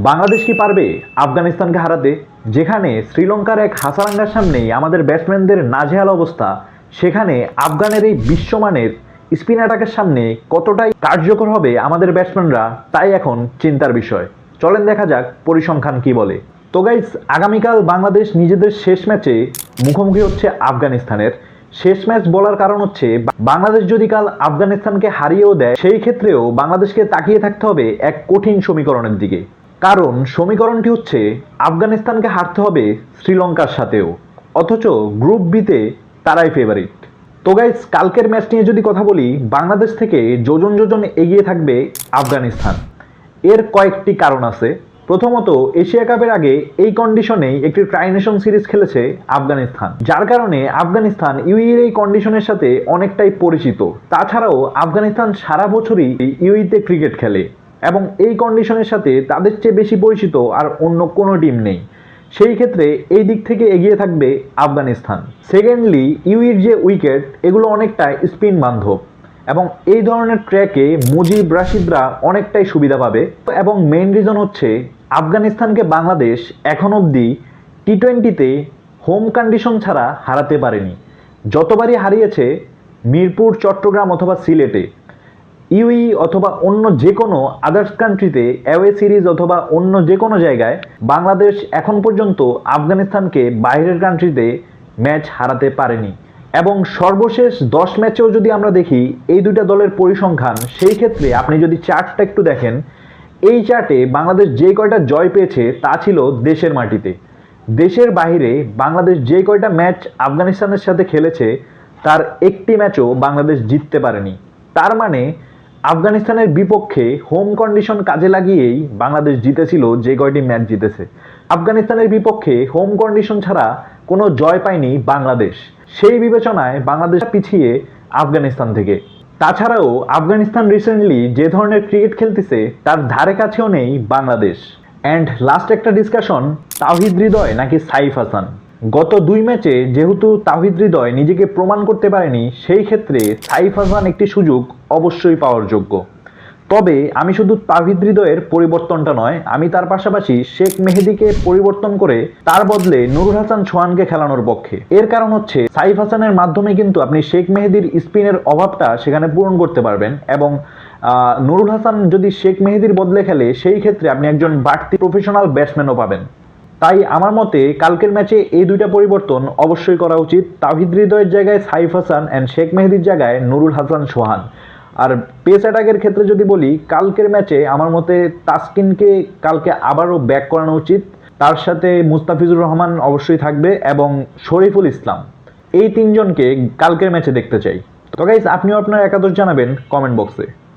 বাংলাদেশ কি পারবে আফগানিস্তানকে হারাতে? যেখানে শ্রীলঙ্কার এক হাসারাঙ্গার সামনেই আমাদের ব্যাটসম্যানদের নাজেহাল অবস্থা, সেখানে আফগানের এই বিশ্বমানের স্পিন অ্যাটাকের সামনে কতটাই কার্যকর হবে আমাদের ব্যাটসম্যানরা, তাই এখন চিন্তার বিষয়। চলেন দেখা যাক পরিসংখ্যান কি বলে। তো গাইস, আগামীকাল বাংলাদেশ নিজেদের শেষ ম্যাচে মুখোমুখি হচ্ছে আফগানিস্তানের। শেষ ম্যাচ বলার কারণ হচ্ছে, বাংলাদেশ যদি কাল আফগানিস্তানকে হারিয়েও দেয়, সেই ক্ষেত্রেও বাংলাদেশকে তাকিয়ে থাকতে হবে এক কঠিন সমীকরণের দিকে। কারণ সমীকরণটি হচ্ছে, আফগানিস্তানকে হারতে হবে শ্রীলঙ্কার সাথেও, অথচ গ্রুপ বিতে তারাই ফেভারিট। তো গাইস, কালকের ম্যাচ নিয়ে যদি কথা বলি, বাংলাদেশ থেকে যোজন যোজন এগিয়ে থাকবে আফগানিস্তান। এর কয়েকটি কারণ আছে। প্রথমত, এশিয়া কাপের আগে এই কন্ডিশনেই একটি ট্রাই নেশন সিরিজ খেলেছে আফগানিস্তান, যার কারণে আফগানিস্তান ইউইর এই কন্ডিশনের সাথে অনেকটাই পরিচিত। তাছাড়াও আফগানিস্তান সারা বছরই ইউইতে ক্রিকেট খেলে এবং এই কন্ডিশনের সাথে তাদের চেয়ে বেশি পরিচিত আর অন্য কোনো টিম নেই। সেই ক্ষেত্রে এই দিক থেকে এগিয়ে থাকবে আফগানিস্তান। সেকেন্ডলি, ইউইর যে উইকেট, এগুলো অনেকটা স্পিন বান্ধব এবং এই ধরনের ট্র্যাকে মুজিব রাশিদরা অনেকটাই সুবিধা পাবে। এবং মেইন রিজন হচ্ছে, আফগানিস্তানকে বাংলাদেশ এখন অবধি টি-20তে হোম কন্ডিশন ছাড়া হারাতে পারেনি। যতবারই হারিয়েছে মিরপুর, চট্টগ্রাম অথবা সিলেটে। ইউই অথবা অন্য যে কোনো আদার্স কান্ট্রিতে অ্যাওয়ে সিরিজ অথবা অন্য যে কোনো জায়গায় বাংলাদেশ এখন পর্যন্ত আফগানিস্তানকে বাইরের কান্ট্রিতে ম্যাচ হারাতে পারেনি। এবং সর্বশেষ 10 ম্যাচেও যদি আমরা দেখি এই দুইটা দলের পরিসংখ্যান, সেই ক্ষেত্রে আপনি যদি চার্টটা একটু দেখেন, এই চার্টে বাংলাদেশ যে কয়টা জয় পেয়েছে তা ছিল দেশের মাটিতে। দেশের বাইরে বাংলাদেশ যে কয়টা ম্যাচ আফগানিস্তানের সাথে খেলেছে, তার একটি ম্যাচও বাংলাদেশ জিততে পারেনি। তার মানে আফগানিস্তানের বিপক্ষে হোম কন্ডিশন কাজে লাগিয়েই বাংলাদেশ জিতেছিল যে কয়টি ম্যাচ জিতেছে। আফগানিস্তানের বিপক্ষে হোম কন্ডিশন ছাড়া কোনো জয় পায়নি বাংলাদেশ। সেই বিবেচনায় বাংলাদেশ পিছিয়ে আফগানিস্তান থেকে। তাছাড়াও আফগানিস্তান রিসেন্টলি যে ধরনের ক্রিকেট খেলতেছে, তার ধারে কাছেও নেই বাংলাদেশ। অ্যান্ড লাস্ট একটা ডিসকাশন, তাওহিদ হৃদয় নাকি সাইফ হাসান। গত 2 ম্যাচে যেহেতু তাওহিদ হৃদয় নিজেকে প্রমাণ করতে পারেনি, সেই ক্ষেত্রে সাইফ হাসান একটি সুযোগ অবশ্যই পাওয়ার যোগ্য। তবে আমি শুধু তাওহিদ হৃদয়ের পরিবর্তনটা নয়, আমি তার পাশাপাশি শেখ মেহেদীকে পরিবর্তন করে তার বদলে নুরুল হাসান সোহানকে খেলানোর পক্ষে। এর কারণ হচ্ছে, সাইফ হাসানের মাধ্যমে কিন্তু আপনি শেখ মেহেদীর স্পিনের অভাবটা সেখানে পূরণ করতে পারবেন এবং নুরুল হাসান যদি শেখ মেহেদীর বদলে খেলে, সেই ক্ষেত্রে আপনি একজন বাড়তি প্রফেশনাল ব্যাটসম্যানও পাবেন। তাই আমার মতে কালকের ম্যাচে এই দুইটা পরিবর্তন অবশ্যই করা উচিত। তাওহিদ হৃদয়ের জায়গায় সাইফ হাসান অ্যান্ড শেখ মেহেদীর জায়গায় নুরুল হাসান সোহান। আর পেস অ্যাটাকের ক্ষেত্রে যদি বলি, কালকের ম্যাচে আমার মতে তাসকিনকে কালকে আবারও ব্যাক করানো উচিত। তার সাথে মুস্তাফিজুর রহমান অবশ্যই থাকবে এবং শরীফুল ইসলাম। এই 3 জনকে কালকের ম্যাচে দেখতে চাই। তো গাইস, আপনিও আপনার একাদশ জানাবেন কমেন্ট বক্সে।